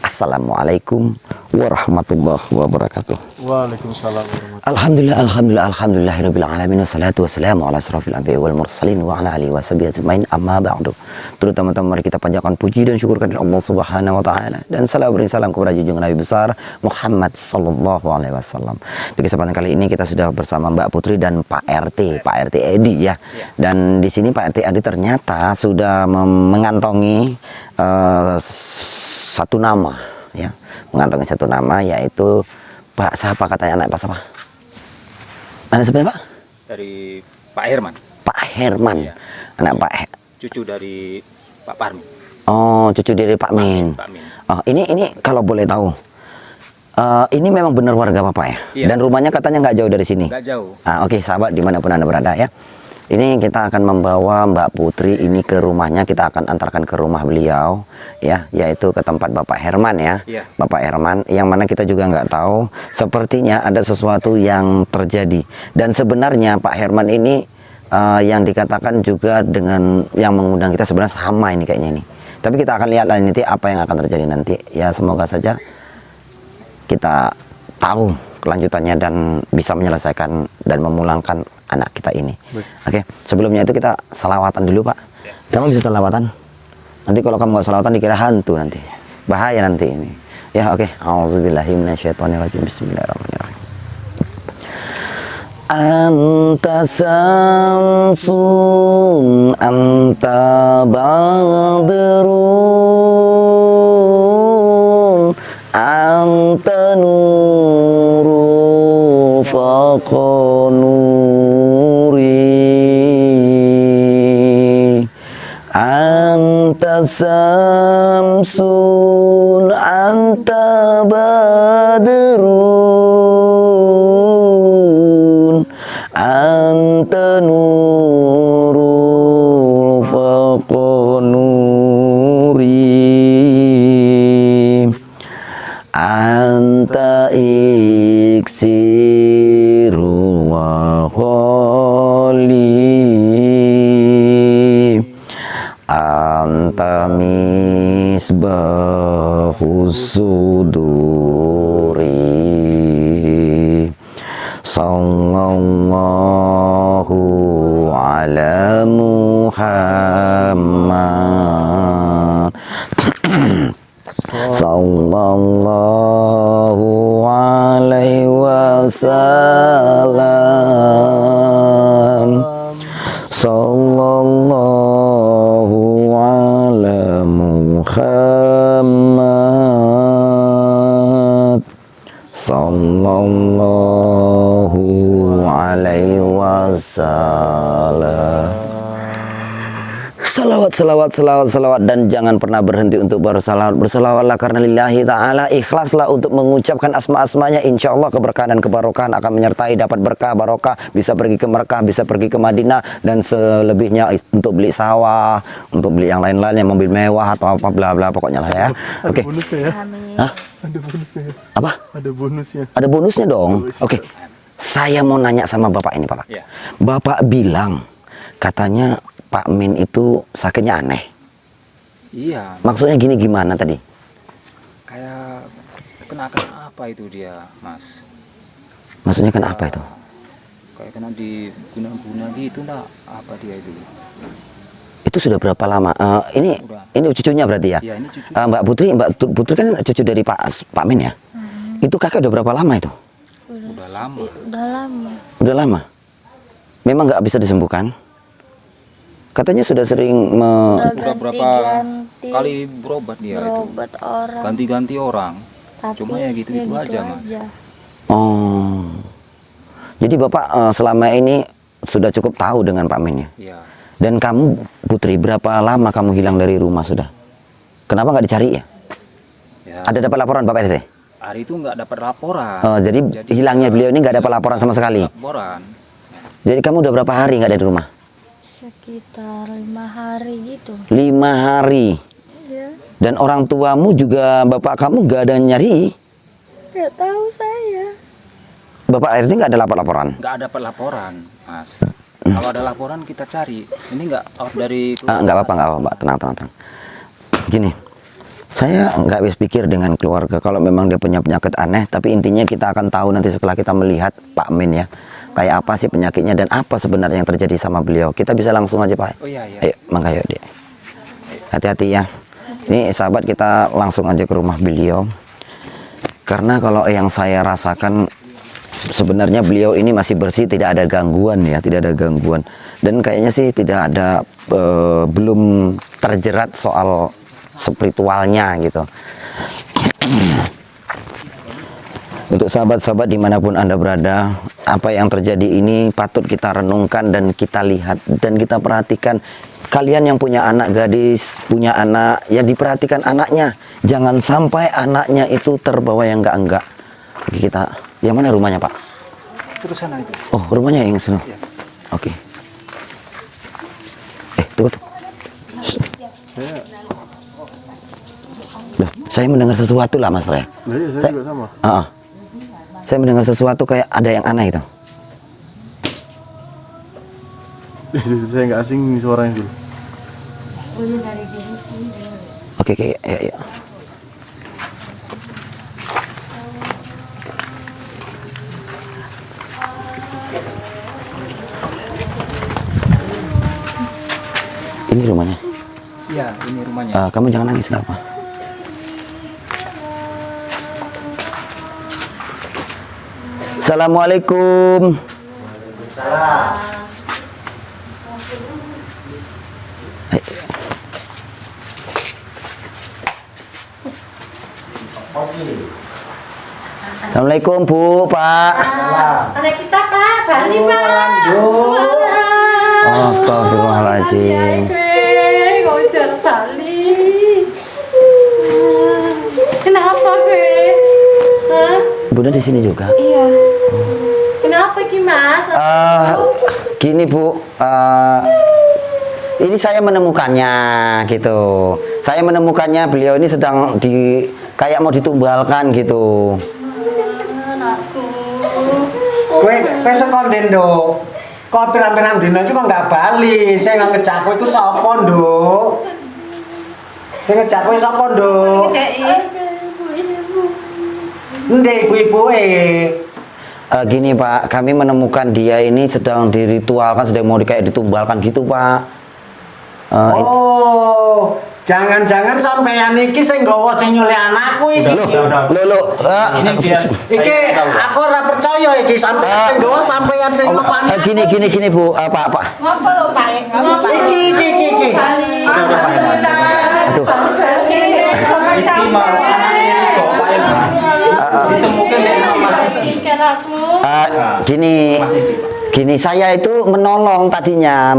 Assalamualaikum warahmatullahi wabarakatuh. Waalaikumsalam warahmatullahi Alhamdulillahirabbil alamin wassalatu wassalamu ala asrofil anbiya'i wal mursalin wa ala alihi washabihi ajmain amma ba'du. Terus teman-teman, mari kita panjatkan puji dan syukur kepada Allah Subhanahu wa taala dan salam kepada junjungan Nabi besar Muhammad sallallahu alaihi wasallam. Di kesempatan kali ini kita sudah bersama Mbak Putri dan Pak RT Edi ya. Dan di sini Pak RT Edi ternyata sudah mengantongi satu nama ya, mengantongi satu nama, yaitu Pak siapa katanya, anak Pak siapa? Anak siapa Pak? Dari Pak Herman. Pak Herman, Iya. anak Pak Cucu dari Pak Parmin. Oh, cucu dari Pak Min. Pak Min. Oh, ini kalau boleh tahu, ini memang benar warga Bapak ya? Iya. Dan rumahnya katanya nggak jauh dari sini? Nggak jauh. Oke, sahabat dimanapun Anda berada ya. Ini kita akan membawa Mbak Putri ini ke rumahnya, kita akan antarkan ke rumah beliau ya, yaitu ke tempat Bapak Herman ya. Iya. Bapak Herman, yang mana kita juga nggak tahu, sepertinya ada sesuatu yang terjadi. Dan sebenarnya Pak Herman ini yang dikatakan juga dengan yang mengundang kita sebenarnya sama ini kayaknya ini. Tapi kita akan lihat nanti apa yang akan terjadi nanti. Ya semoga saja kita tahu kelanjutannya dan bisa menyelesaikan dan memulangkan anak kita ini. Oke, sebelumnya itu kita salawatan dulu Pak. Kamu bisa salawatan? Nanti kalau kamu nggak salawatan dikira hantu nanti. Bahaya nanti ini. Ya oke. Auzubillahi minasyaitonirrajim. Bismillahirrahmanirrahim. Anta samsun anta badrun anta nuru faqanuri anta samsun anta badrun anta nurul faqanuri anta iksiru wa kholi anta misbahus suduri sallallahu ala Muhammad sallallahu alaihi wasallam sallallahu ala Muhammad sallallahu alaihi wasallam. Salawat dan jangan pernah berhenti untuk bersalawat. Bersalawatlah karena lillahi ta'ala, ikhlaslah untuk mengucapkan asma-asmanya. Insya Allah keberkahan dan kebarokahan akan menyertai, dapat berkah, barokah, bisa pergi ke Mekah, bisa pergi ke Madinah, dan selebihnya untuk beli sawah, untuk beli yang lain-lain, yang mobil mewah atau apa bla bla pokoknya lah ya. Oke. Ada bonusnya ya? Hah? Ada bonusnya. Apa? Ada bonusnya. Ada bonusnya dong. Oke. Saya mau nanya sama Bapak ini, Pak. Ya. Bapak bilang katanya Pak Min itu sakitnya aneh. Iya. Maksudnya gini, gimana tadi? Kayak kena apa itu dia, Mas? Maksudnya kenapa itu? Kayak kena diguna-guna gitu, enggak? Apa dia itu? Itu sudah berapa lama? Ini cucunya berarti ya? Iya, ini cucu. Mbak Putri kan cucu dari Pak Min ya? Itu kakak udah berapa lama itu? Udah lama. Udah lama. Memang nggak bisa disembuhkan? Katanya sudah sering Udah berapa kali berobat dia itu? Orang. Ganti-ganti orang. Tapi Cuma ya gitu-gitu aja, Mas. Oh. Jadi Bapak selama ini sudah cukup tahu dengan Pak Min ya? Iya. Dan kamu Putri, berapa lama kamu hilang dari rumah sudah? Kenapa nggak dicari ya? Ya. Ada dapat laporan Bapak RT? Hari itu nggak dapat laporan. Oh, jadi hilangnya beliau ini nggak dapat laporan sama sekali? Laporan. Jadi kamu udah berapa hari nggak ada di rumah? Sekitar 5 hari gitu. 5 hari. Iya. Dan orang tuamu juga, bapak kamu nggak ada nyari? Nggak tahu saya. Bapak RT nggak ada laporan? Nggak dapat laporan, Mas. Kalau ada laporan kita cari. Ini nggak out dari Nggak apa-apa, Mbak. Tenang. Gini, Saya nggak habis pikir dengan keluarga kalau memang dia punya penyakit aneh, tapi intinya kita akan tahu nanti setelah kita melihat Pak Min ya, kayak apa sih penyakitnya dan apa sebenarnya yang terjadi sama beliau. Kita bisa langsung aja Pak. Oh iya, iya. Ayo, mangga yuk Dek. Hati-hati ya. Ini sahabat, kita langsung aja ke rumah beliau. Karena kalau yang saya rasakan sebenarnya beliau ini masih bersih, tidak ada gangguan ya, tidak ada gangguan. Dan kayaknya sih tidak ada belum terjerat soal spiritualnya gitu. Untuk sahabat-sahabat dimanapun Anda berada, apa yang terjadi ini patut kita renungkan dan kita lihat dan kita perhatikan. Kalian yang punya anak gadis, punya anak, ya diperhatikan anaknya. Jangan sampai anaknya itu terbawa yang enggak-enggak. Kita, yang mana rumahnya Pak? Terus sana itu. Oh, rumahnya yang sana. Iya. Oke. Tunggu. Loh, saya mendengar sesuatu lah Mas Ray. Nah, iya, saya juga sama. Saya mendengar sesuatu kayak ada yang aneh itu. Saya nggak asing nih suaranya dulu. Oke, ya. Ini rumahnya. Iya, ini rumahnya. Kamu jangan nangis, nggak apa. Assalamualaikum. Assalamualaikum Bu, Pak. Anak kita Pak, Bali Pak. Oh, astagfirullahaladzim. Gak usah Bali. Kenapa gue? Hah? Bunda di sini juga. Iya. Kenapa Ki Mas? Gini Bu, ini saya menemukannya gitu. Saya menemukannya beliau ini sedang kayak mau ditumbalkan gitu. Anakku. Kowe sekonden do. Kok pirang-pirang dina iki kok nggak bali. Saya nggak ngejak kowe iku sapa, Nduk? Saya ngejak kowe sapa, Nduk? Ndek ibu-ibuke. Gini Pak, kami menemukan dia ini sedang diritualkan, sedang mau kayak ditumbalkan gitu Pak. Oh, jangan-jangan sampeyan iki sing nggawa sing nyulik anakku iki. Loh, Ini biar Iki aku ora percaya iki sampeyan sing nggawa sampeyan sing ngepani. gini Bu, Pak. Ngapa lo Pak? Ngapa? Iki. Aduh. Iki mau anaknya kok Pak Irfan. Ditemukan di rumah Siti. Gini, saya itu menolong tadinya,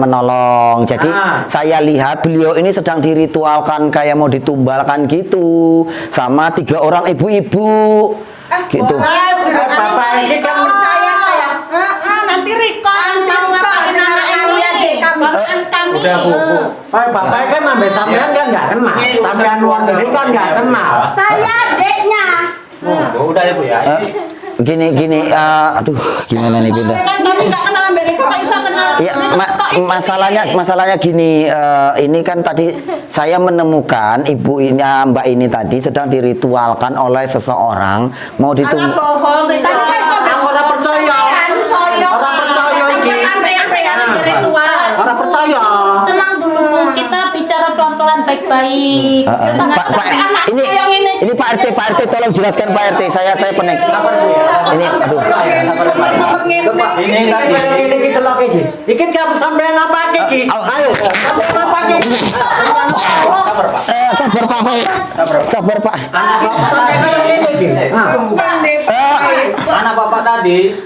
Jadi saya lihat beliau ini sedang diritualkan kayak mau ditumbalkan gitu sama 3 orang ibu-ibu. Gitu. Bapak iki kan saya. Nanti Rikon mau ngapain anak kalian deh? Kami. Udah Bu. Bapak kan nambah sampean kan nggak kenal. Sampean luar negeri kan nggak kenal. Saya adeknya. Udah ya Bu ya. Gini, aduh, gimana nih Bunda? Kan kami nggak kenal Amerika, kok bisa kenal? Ya, masalahnya gini, ini kan tadi saya menemukan ibu ini, Mbak ini tadi sedang diritualkan oleh seseorang mau Alah bohong, Rita. Aku ora percaya. Ora percaya iki. Ritual. Ora percaya. Tenang dulu Bu, kita bicara pelan-pelan baik-baik. Ini Pak RT tolong jelaskan Pak RT, saya penek. Sabar Bu ya. Ini aduh. Sabar Pak. Ini tadi Ini kita lagi iki. Iki kan sampean apa iki? Ayo, sampean apa iki? sabar Pak. Sabar Pak. Sabar Pak. Sampean kaya ngene iki. Anak Bapak tadi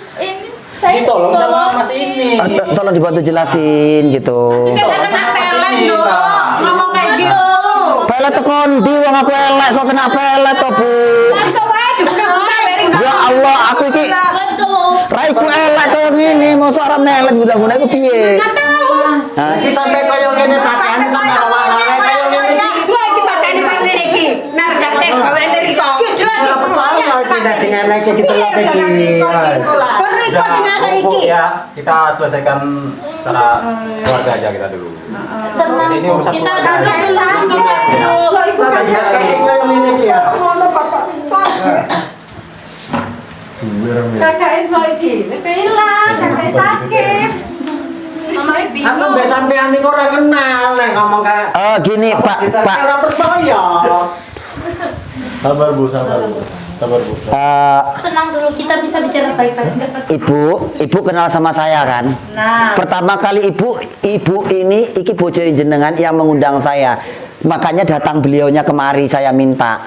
ditolong sama Mas ini. Tolong dibantu jelasin gitu. Ngomong kayak gitu. Pelet kondi wong aku elek kok kena pelet to, Bu. Ya Allah, aku iki raiku elek to ngene, mosok ora melet guna-guna iku piye? Iki sampe kaya ngene pakaiane sampe lawan-lawan kaya ngene iki. Ora percaya iki dadi ngene iki gitu lagi. Bu ya, kita selesaikan secara keluarga aja kita dulu. Tenang Ini Bu, urusan kita keluarga. duduk dulu. Kaya Kakak info iki, hilang, kakak sakit. Mama ibu. Aku mbak sampean niku ora kenal nek ngomong kayak Gini Pak, Pak. ora percaya. Sabar Bu, sabar Bu. Sabar Bu. Tenang dulu, kita bisa bicara baik-baik. Ibu kenal sama saya kan? Nah. Pertama kali ibu ini iki bojo jenengan yang mengundang saya. Makanya datang beliaunya kemari, saya minta.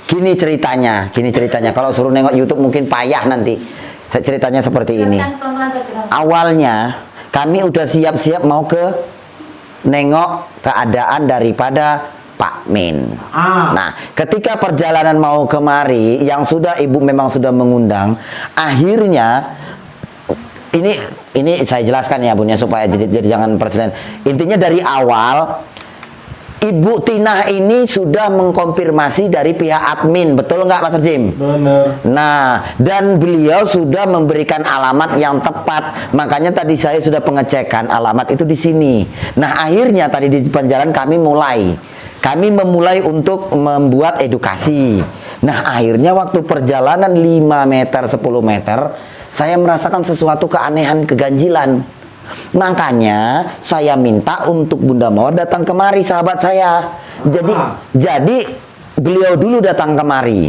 Gini ceritanya. Kalau suruh nengok YouTube mungkin payah nanti. Ceritanya seperti ini. Awalnya kami udah siap-siap mau ke nengok keadaan daripada Pak Min. Nah, ketika perjalanan mau kemari, yang sudah ibu memang sudah mengundang, akhirnya ini saya jelaskan ya Bun ya supaya jadi jangan perselen. Intinya dari awal Ibu Tina ini sudah mengkonfirmasi dari pihak admin, betul nggak Mas Jim? Bener. Nah, dan beliau sudah memberikan alamat yang tepat. Makanya tadi saya sudah pengecekan alamat itu di sini. Nah, akhirnya tadi di jalan kami memulai untuk membuat edukasi. Nah, akhirnya waktu perjalanan 5 meter, 10 meter, saya merasakan sesuatu keanehan, keganjilan. Makanya saya minta untuk Bunda Mawar datang kemari, sahabat saya. Jadi beliau dulu datang kemari,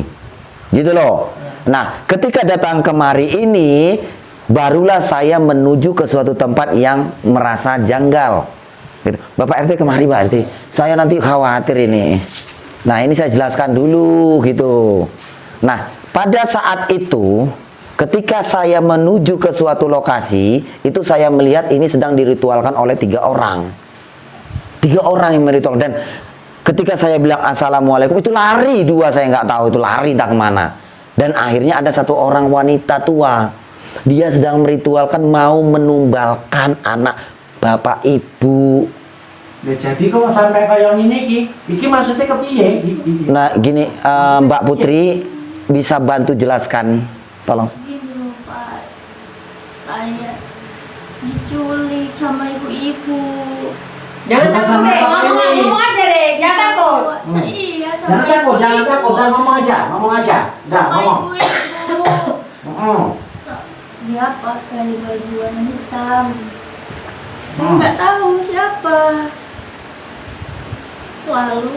gitu loh. Nah, ketika datang kemari ini, barulah saya menuju ke suatu tempat yang merasa janggal. Gitu. Bapak RT kemari Pak RT, saya nanti khawatir ini. Nah, ini saya jelaskan dulu gitu. Nah, pada saat itu ketika saya menuju ke suatu lokasi, itu saya melihat ini sedang diritualkan oleh 3 orang. 3 orang yang meritual. Dan ketika saya bilang assalamualaikum, itu lari 2, saya nggak tahu itu lari entah kemana. Dan akhirnya ada 1 orang wanita tua. Dia sedang meritualkan mau menumbalkan anak bapak ibu. Ya, jadi kok sampai kayak ini iki maksudnya kepiye? Nah, gini Mbak Putri bisa bantu jelaskan, tolong. Gini loh Pak, saya diculik sama ibu-ibu. Jangan takut deh, ngomong aja deh, jangan takut. Iya, Jangan takut, udah ngomong aja. Udah ngomong. ibu-ibu. Dia pakai baju warna hitam. Saya nggak tahu siapa.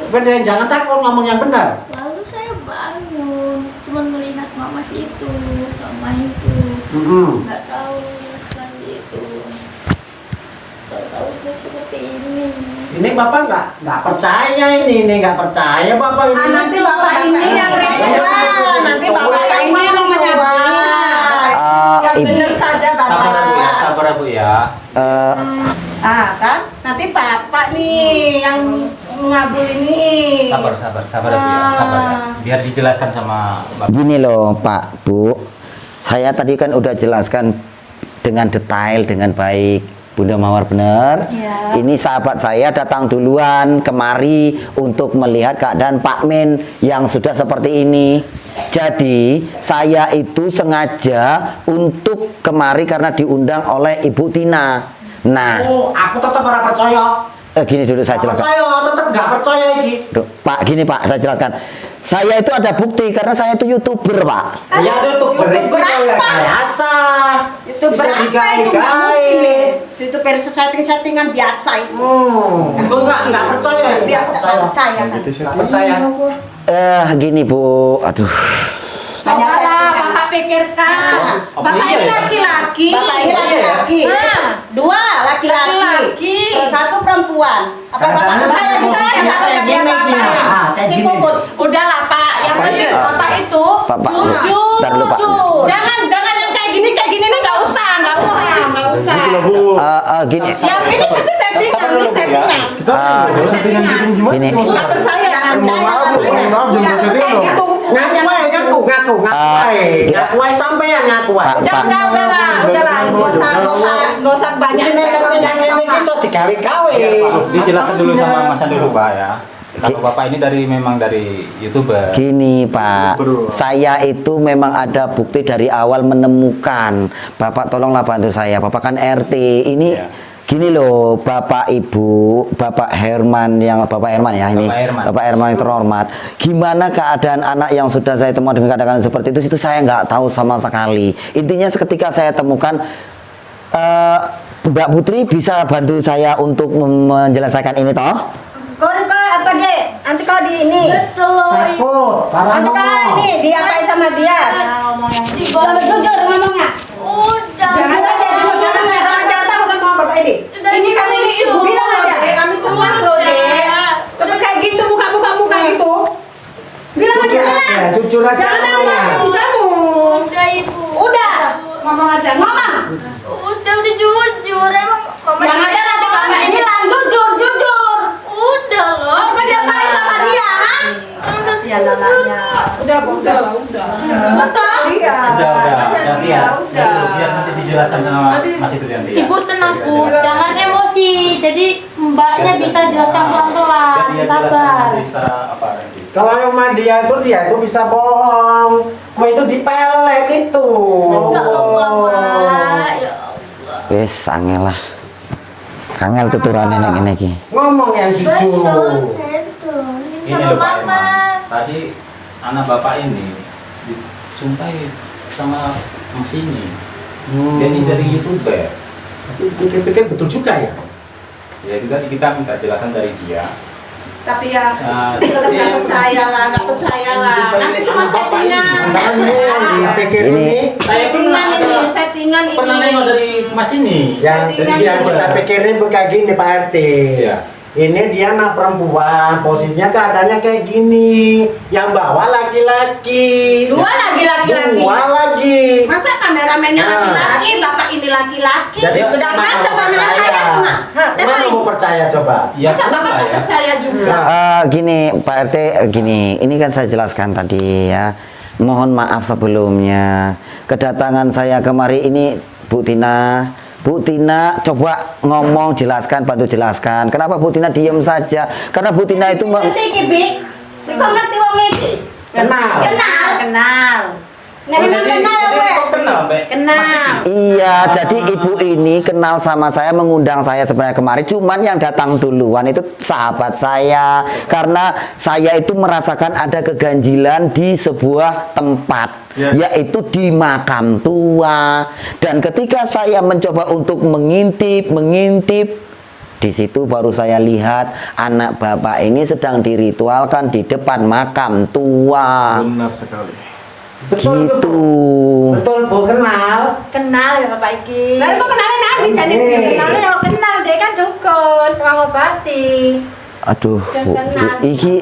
Bener, jangan takut, ngomong yang benar. Lalu saya bangun, cuman melihat mama itu sama itu. Nggak tahu selain itu. Tahu itu seperti ini. Ini bapak nggak percaya ini nggak percaya bapak ini. Nanti bapak ini yang ritual, nanti bapak ini yang menyamai. Yang benar saja bapak. Sabar Bu ya. Kan nanti bapak nih yang ngabul ini. Sabar Bu ya, sabar ya. Biar dijelaskan sama Bapak. Gini loh Pak Bu, saya tadi kan udah jelaskan dengan detail, dengan baik. Bunda Mawar bener. Ya. Ini sahabat saya datang duluan kemari untuk melihat keadaan Pak Min yang sudah seperti ini. Jadi saya itu sengaja untuk kemari karena diundang oleh Ibu Tina. Nah, Aku tetap ora percaya. gini dulu saya jelaskan. Tetap nggak percaya iki. Pak, gini Pak, saya jelaskan. Saya itu ada bukti karena saya itu YouTuber, Pak. Ya itu berapa? Biasa. Itu Bisa berapa itu digai-gai. nggak mungkin. Itu setting-settingan biasa itu. Aku nggak percaya. Biar Nggak nggak percaya kan. Nggak percaya. Gini Bu, aduh. Cobalah bapak pikirkan. Bapak ini laki-laki. Bapak ini laki-laki. 2 laki-laki. 1 perempuan. Apa bapak percaya di saya? Kalau dia bapak. Si Puput. Udahlah Pak. Yang penting bapak itu Pak, jujur. ntar dulu, Pak. Jangan yang kayak gini nih nggak usah. Gini. Yang ini pasti settingan. Gini. Nggak percaya. Ngaku sampean ngaku. Pak. Udahlah, nggak usah banyak. Ini kisah digawe-gawe. Dijelaskan dulu sama Mas dulu Pak ya. Kalau Bapak ini memang dari YouTuber. Gini Pak, saya itu memang ada bukti dari awal menemukan. Bapak tolonglah bantu saya. Bapak kan RT. Ini Gini loh, Bapak Ibu, Bapak Herman ya ini, Bapak Herman yang terhormat. Gimana keadaan anak yang sudah saya temukan dengan keadaan seperti itu saya nggak tahu sama sekali. Intinya ketika saya temukan, Mbak Putri bisa bantu saya untuk menjelaskan ini toh? Kau apa dek? Nanti kau di ini. Takut, parah Nanti kau ini diapain sama dia? Kalau jujur ngomongnya. Udah. Jangan aja jujur sama jangan tahu sama bapak ini. Ini kan ini ibu bilang aja. Kami cemas loh dek. Tapi kayak gitu muka gitu. Bilang aja. Ya, jujur aja. Jangan nangis aja bisamu. Udah ibu. Udah. Ngomong aja. Ngomong. Udah jujur emang mama. Yang ada nanti bapak ini bilang jujur. Udah loh. Kau diapain sama dia? Kasihan anaknya. Udah. Masa? Udah biar nanti dijelaskan sama Mas itu nanti ya. Ibu tenang Bu, jangan emosi. Jadi mbaknya bisa jelaskan pelan-pelan, Biar dia sabar. jelaskan nanti secara apa nanti. Kalau sama dia itu bisa bohong. Kue itu dipelet itu. Ya Allah, Pak. Ya Allah. Wes, angel lah. Angel tuturan nenek ini iki. Ngomong yang jujur. Ini loh Pak Herman. Tadi anak bapak ini disumpahi sama Mas ini. Dia ini dari YouTuber. Pikir-pikir betul juga ya. Ya juga kita minta jelasan dari dia. Tapi ya tetap dia- nggak percaya lah. Nanti cuma settingan. Dipikir Ini- ini. Saya Settingan ini. pernah nengok dari Mas ini. Yang kita pikirin bukan gini Pak RT. Iya. Ini dia anak perempuan, posisinya keadaannya kayak gini. Yang bawa laki-laki. Dua lagi laki-laki. Dua lagi. Masa kameramennya Nah. laki-laki, bapak ini laki-laki. Jadi Sedangkan mana coba mau saya percaya? cuma. Mana mau percaya coba? Ya Masa bapak sudah nggak ya. percaya juga? Gini Pak RT, gini, ini kan saya jelaskan tadi ya. Mohon maaf sebelumnya. Kedatangan saya kemari ini Bu Tina coba ngomong, jelaskan, bantu jelaskan. Kenapa Bu Tina diem saja? Karena Bu Tina itu Ngerti iki, Bi? Kau ngerti wong iki? Kenal. Kenal. Nah, memang kenal jadi wes. kok kenal, Mbak? Kenal. Iya, jadi ibu ini kenal sama saya, mengundang saya sebenarnya kemarin. Cuman yang datang duluan itu sahabat saya. Karena saya itu merasakan ada keganjilan di sebuah tempat, yaitu di makam tua. Dan ketika saya mencoba untuk mengintip, di situ baru saya lihat anak bapak ini sedang diritualkan di depan makam tua. Benar sekali. Betul, Gitu. betul Bu, kenal. Kenal ya bapak iki. Lalu kok kenalin Adi jadi Kenalnya ya kenal dia kan dukun, tukang obati. Aduh, Bu, iki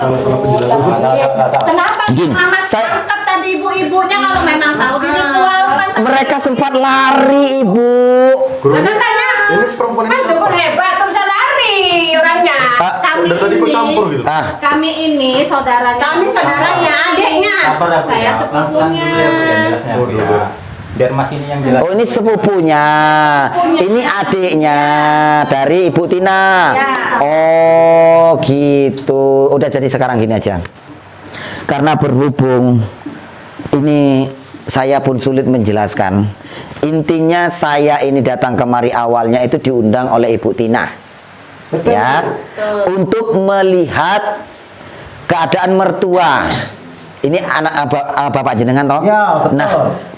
Kenapa Gini, Mama saya- tangkap tadi ibu-ibunya kalau memang tahu diritualkan sama mereka sempat lari, Ibu. Nah, kan tanya, Ini perempuan ini Mas dukun hebat, kok bisa lari orangnya? Kami dari tadi kok ini, campur gitu. kami ini saudaranya. Kami saudaranya, adiknya. Sabar ya, Bu, Saya ya. sepupunya. Pelan-pelan dulu ya, Bu, ya, jelasnya, Bu, ya. Biar Mas ini yang jelas. Oh, ini sepupunya. Ini adiknya dari Ibu Tina. Ya. Oh, gitu. Udah, jadi sekarang gini aja. Karena berhubung ini saya pun sulit menjelaskan. Intinya saya ini datang kemari awalnya itu diundang oleh Ibu Tina. Betul. Ya. Untuk melihat keadaan mertua. Ini anak bapak jenengan toh? Ya, betul. Nah,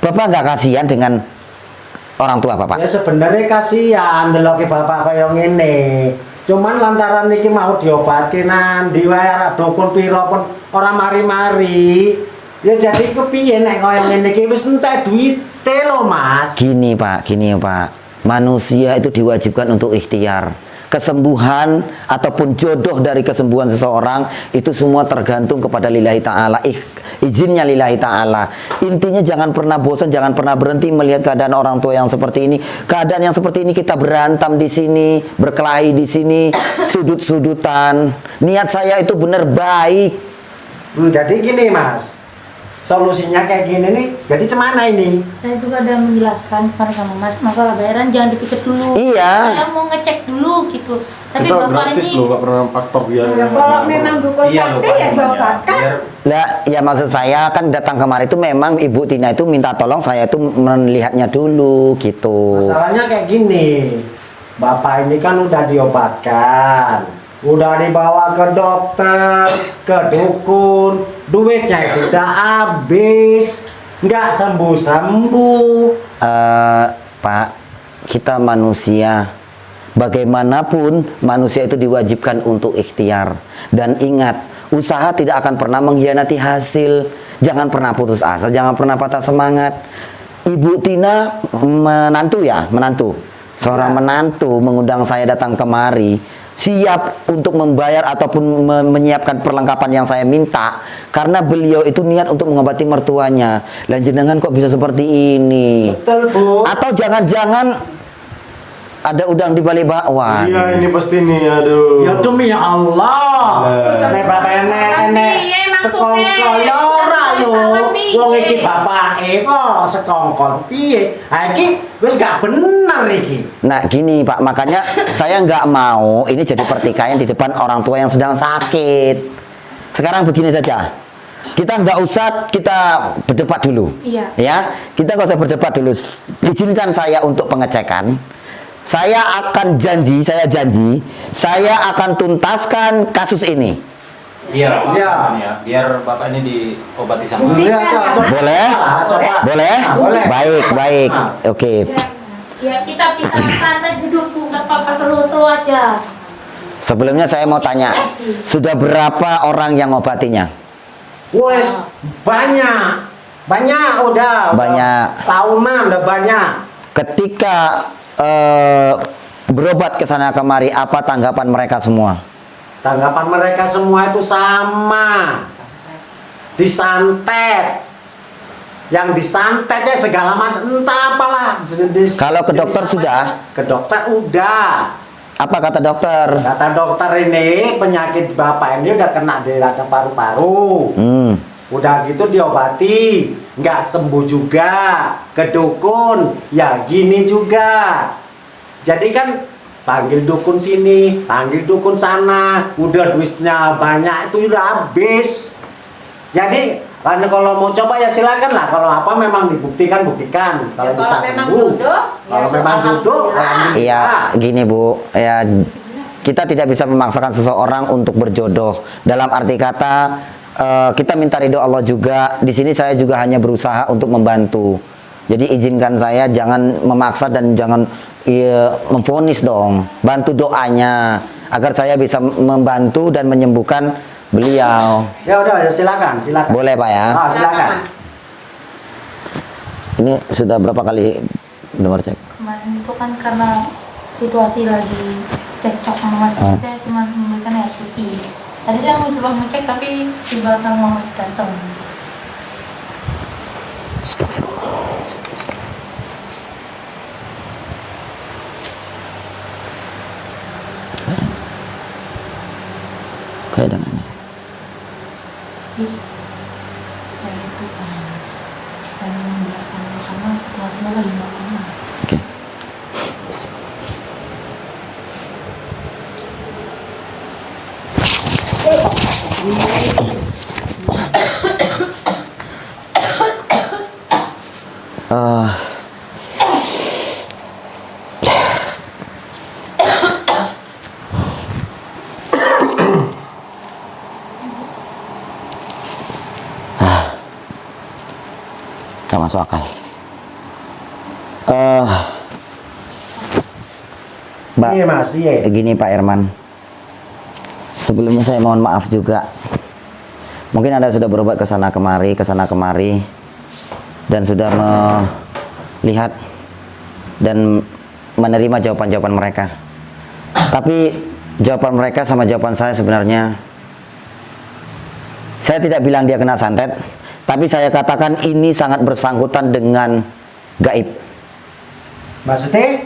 bapak nggak kasihan dengan orang tua bapak? Ya sebenarnya kasihan ndeloki bapak kaya ngene. Cuman lantaran niki mau diobati nandi wae dukun pira pun ora mari-mari. Ya jadi kepiye nek kaya ngene iki wis entek duite lho, Mas. Gini Pak. Manusia itu diwajibkan untuk ikhtiar. Kesembuhan ataupun jodoh dari kesembuhan seseorang itu semua tergantung kepada lillahi ta'ala, izinnya lillahi ta'ala. Intinya jangan pernah bosan, jangan pernah berhenti melihat keadaan orang tua yang seperti ini. Keadaan yang seperti ini kita berantem di sini, berkelahi di sini, sudut-sudutan. Niat saya itu benar baik. Jadi gini, Mas. Solusinya kayak gini nih. Jadi cemana ini? Saya juga udah menjelaskan kemarin sama Mas, masalah bayaran jangan dipikir dulu. Iya. Saya mau ngecek dulu gitu. Tapi Kita bapak gratis ini loh, gak pernah faktor biaya. Ya kalau memang dukun Iya loh, sakti Pak ya Herman, diobatkan. Biar Lah, ya maksud saya kan datang kemarin itu memang Ibu Tina itu minta tolong saya itu melihatnya dulu gitu. Masalahnya kayak gini. Bapak ini kan udah diobatkan, udah dibawa ke dokter, ke dukun, duitnya itu udah habis, nggak sembuh-sembuh. Pak, kita manusia. Bagaimanapun manusia itu diwajibkan untuk ikhtiar. Dan ingat, usaha tidak akan pernah mengkhianati hasil. Jangan pernah putus asa, jangan pernah patah semangat. Ibu Tina menantu. Seorang menantu mengundang saya datang kemari, siap untuk membayar ataupun menyiapkan perlengkapan yang saya minta, karena beliau itu niat untuk mengobati mertuanya. Dan jenengan kok bisa seperti ini? Betul, Bu. Atau jangan-jangan ada udang di balik bakwan? Iya, ini pasti nih, aduh. Ya demi Allah. Nek bapak enek sekongkol ya ora lho. Wong iki bapake kok sekongkol piye? Ha iki wis gak bener iki. Nah gini Pak, makanya saya nggak mau ini jadi pertikaian di depan orang tua yang sedang sakit. Sekarang begini saja, kita nggak usah kita berdebat dulu. Iya. Ya, kita nggak usah berdebat dulu. Izinkan saya untuk pengecekan. Saya janji, saya akan tuntaskan kasus ini. Iya, Pak. Iya. Ya. Biar Bapak ini diobati sama Iya, coba. Boleh? Coba. Boleh? Boleh. Baik. Oke. Ya kita bisa santai duduk Bu, nggak apa-apa, slow aja. Sebelumnya saya mau tanya, sudah berapa orang yang ngobatinya? Wes banyak udah. Banyak. Tahunan udah banyak. Ketika berobat ke sana kemari, apa tanggapan mereka semua? Tanggapan mereka semua itu sama. Disantet. Yang disantetnya segala macam, entah apalah jenis. Kalau ke dokter sudah? Ke dokter udah. Apa kata dokter? Kata dokter ini penyakit bapak ini udah kena di radang paru-paru. Udah gitu diobati, nggak sembuh juga. Ke dukun, ya gini juga. Jadi kan panggil dukun sini, panggil dukun sana, udah duitnya banyak itu udah habis. Jadi kalau mau coba ya silakan lah. Kalau apa memang dibuktikan. Kalau bisa sembuh. Kalau memang jodoh, Iya, gini Bu, ya kita tidak bisa memaksakan seseorang untuk berjodoh. Dalam arti kata kita minta ridho Allah juga. Di sini saya juga hanya berusaha untuk membantu. Jadi izinkan saya, jangan memaksa dan jangan memvonis dong. Bantu doanya agar saya bisa membantu dan menyembuhkan beliau. Ya udah, silakan. Boleh Pak ya? Silakan. Ini sudah berapa kali nomor cek? Kemarin itu kan karena situasi lagi cekcok sama Mas, saya cuma memberikan air putih. Tadi saya mau coba ngecek tapi di belakang Mas datang. Astagfirullah. Kayak dengannya. Saya itu saya menjelaskan karena situasinya lagi nggak aman. Oke. Gak masuk akal. Mbak, Iya Mas, iya. gini Pak Herman. Sebelumnya saya mohon maaf juga. Mungkin Anda sudah berobat ke sana kemari, dan sudah melihat dan menerima jawaban-jawaban mereka. Tapi jawaban mereka sama jawaban saya sebenarnya, saya tidak bilang dia kena santet, tapi saya katakan ini sangat bersangkutan dengan gaib. Maksudnya?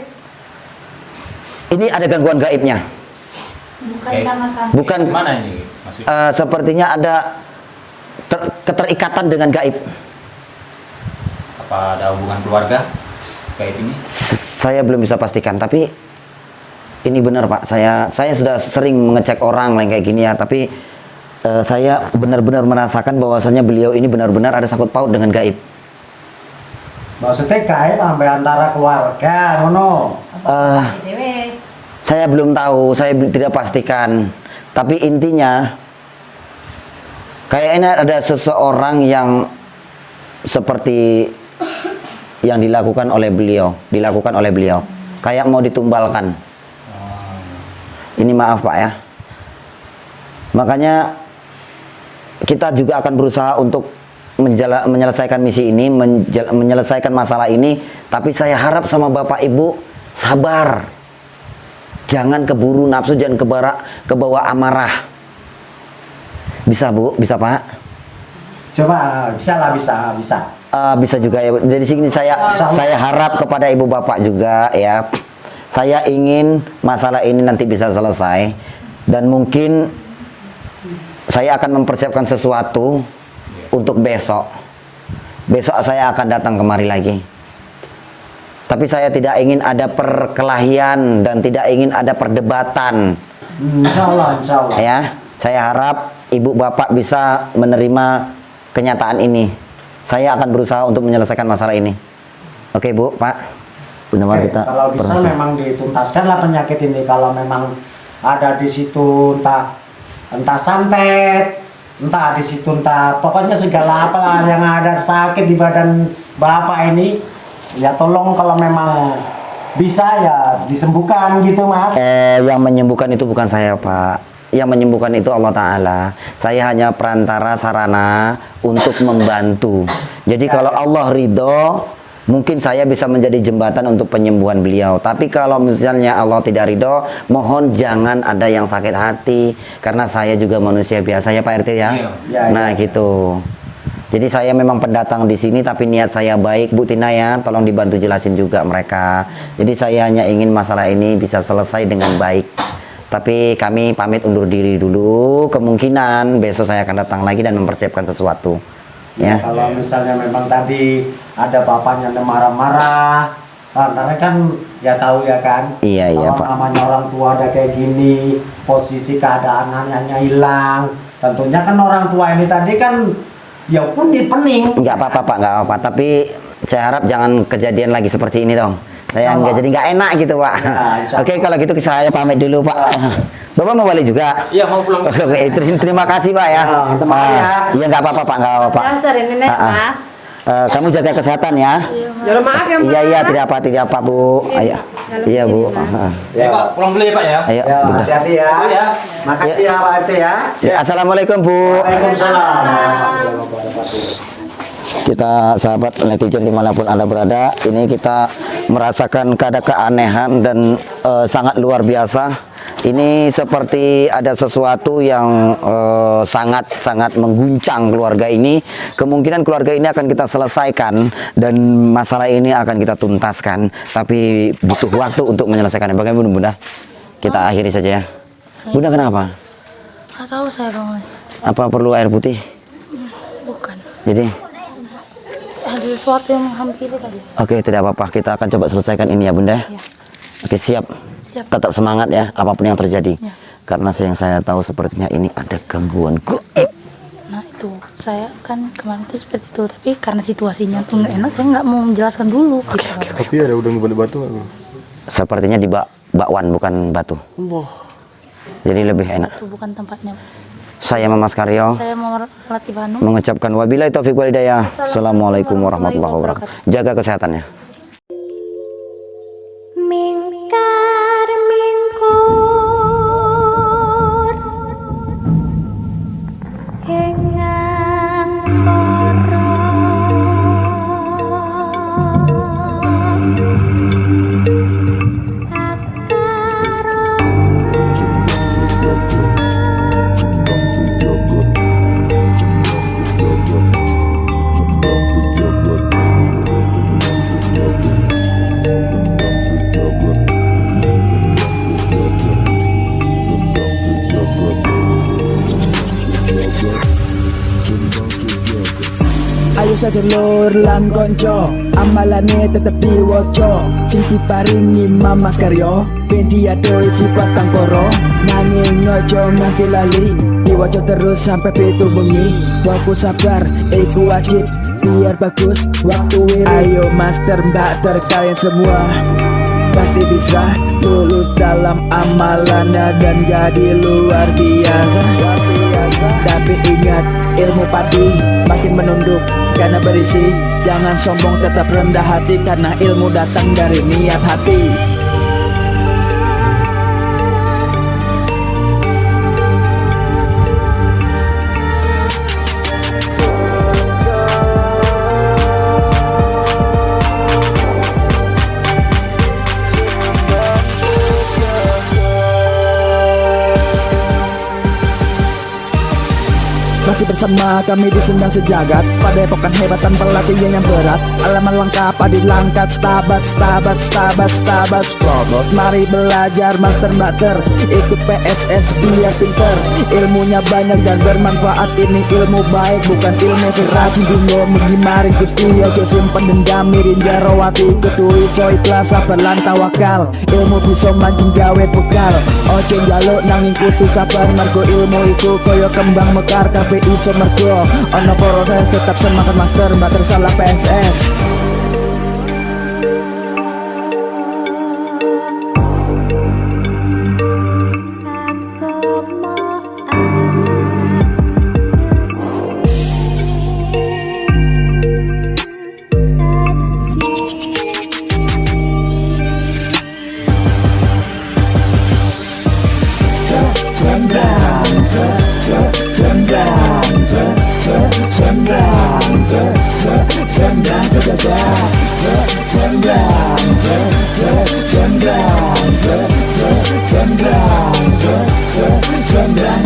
Ini ada gangguan gaibnya. Bukan karena santet. Bukan. Mana ini maksudnya? Sepertinya ada keterikatan dengan gaib. Apa ada hubungan keluarga kayak ini? Saya belum bisa pastikan, tapi ini benar Pak. Saya sudah sering mengecek orang lain kayak gini ya, tapi saya benar-benar merasakan bahwasanya beliau ini benar-benar ada sangkut paut dengan gaib. Maksudnya gaib sampai antara keluarga, ngono. Dewe. Saya belum tahu, saya tidak pastikan. Tapi intinya kayaknya ada seseorang yang seperti yang dilakukan oleh beliau, kayak mau ditumbalkan. Ini maaf Pak ya. Makanya kita juga akan berusaha untuk menyelesaikan misi ini, menyelesaikan masalah ini. Tapi saya harap sama Bapak Ibu sabar. Jangan keburu nafsu, jangan kebawa amarah. Bisa Bu? Bisa Pak? Coba, bisa lah, bisa. Bisa juga ya. Jadi sini saya harap kepada ibu bapak juga ya. Saya ingin masalah ini nanti bisa selesai dan mungkin saya akan mempersiapkan sesuatu untuk besok. Besok saya akan datang kemari lagi. Tapi saya tidak ingin ada perkelahian dan tidak ingin ada perdebatan. Insya Allah. Ya, saya harap ibu bapak bisa menerima kenyataan ini. Saya akan berusaha untuk menyelesaikan masalah ini. Oke Bu, Pak. Benar kita. Kalau bisa memang dituntaskanlah penyakit ini. Kalau memang ada di situ entah santet, entah di situ pokoknya segala apa yang ada sakit di badan bapak ini, ya tolong kalau memang bisa ya disembuhkan gitu Mas. Yang menyembuhkan itu bukan saya Pak. Yang menyembuhkan itu Allah Ta'ala. Saya hanya perantara sarana untuk membantu. Jadi kalau Allah ridho, mungkin saya bisa menjadi jembatan untuk penyembuhan beliau. Tapi kalau misalnya Allah tidak ridho, mohon jangan ada yang sakit hati. Karena saya juga manusia biasa ya Pak RT ya. Nah gitu. Jadi saya memang pendatang di sini, tapi niat saya baik. Bu Tina ya, tolong dibantu jelasin juga mereka. Jadi saya hanya ingin masalah ini bisa selesai dengan baik. Tapi kami pamit undur diri dulu. Kemungkinan besok saya akan datang lagi dan mempersiapkan sesuatu. Ya. Kalau misalnya memang tadi ada bapaknya yang marah-marah, karena kan ya tahu ya kan. Iya kalau Pak. namanya orang tua ada kayak gini, posisi keadaan anaknya hilang. Tentunya kan orang tua ini tadi kan ya pun pening. Enggak apa-apa Pak, enggak apa-apa. Tapi saya harap jangan kejadian lagi seperti ini dong. Saya jadi nggak enak gitu Pak. Ya, Oke, kalau gitu saya pamit dulu Pak. Bapak mau balik juga? Iya, mau pulang. Oke, terima kasih Pak ya. Iya nggak apa-apa Pak, nggak apa-apa. Sering ini Mas. Kamu jaga kesehatan ya. Jangan maaf ya Mas. Iya tidak apa Bu. Iya Bu. Ya Pak, pulang dulu ya Pak ya. Ayo. Ya, hati-hati ya. Ya. Makasih ya Pak RT ya. Assalamualaikum Bu. Waalaikumsalam. Kita sahabat netizen dimanapun Anda berada, ini kita merasakan keanehan dan sangat luar biasa. Ini seperti ada sesuatu yang sangat mengguncang keluarga ini. Kemungkinan keluarga ini akan kita selesaikan dan masalah ini akan kita tuntaskan. Tapi butuh waktu untuk menyelesaikannya. Bagaimana Bunda? Kita akhiri saja ya. Bunda kenapa? Nggak tahu saya Bang Mas. Apa perlu air putih? Bukan. Jadi Ada sesuatu yang menghampiri tadi. oke, tidak apa-apa. Kita akan coba selesaikan ini ya Bunda. Ya. Oke, siap. Siap. Tetap semangat ya, apapun yang terjadi. Ya. Karena yang saya tahu sepertinya ini ada gangguan gaib. Nah itu saya kan kemarin tuh seperti itu, tapi karena situasinya tuh nggak enak, saya nggak mau menjelaskan dulu. Gitu. Tapi ada udang batu apa? Sepertinya di bakwan bukan batu. Jadi lebih enak. Itu bukan tempatnya. Saya Mas Karyo Saya mau Latif Hanum. mengucapkan wabillahi taufiq wal hidayah. Assalamualaikum warahmatullahi wabarakatuh. Jaga kesehatannya. Mingkar mingkur hengang koro Ayo sedulur lan konco, amalane tetep diwaca. Cinti paringi Mas Karyo, ben diadoh sifat kang koro. Nanging ojo nganti lali, diwaca terus sampai pitu bengi. Fokus sabar, iku wajib, biar bagus waktu ini. Ayo master mbak kalian semua, pasti bisa lulus dalam amalannya dan jadi luar biasa. Tapi ingat, ilmu padi makin menunduk karena berisi. Jangan sombong, tetap rendah hati karena ilmu datang dari niat hati. Masih bersama kami di Sendang Sejagat, pada epokan hebat tanpa latihan yang berat. Alaman lengkap adi langkat, stabat Promote, mari belajar master mater. Ikut PSS biar pinter. Ilmunya banyak dan bermanfaat. Ini ilmu baik bukan ilmu racun. Dunia mengimari gusti ojo simpen dendam. Mirin jarawati ketui so ikhlas sabar lan tawakal. Ilmu bisa mancing gawe bekal. Ojo njaluk nanging kudu sabar. Margo ilmu iku koyo kembang mekar. Kabeh iso mergo ono proses, tetap semangat master salah PSS. Sendang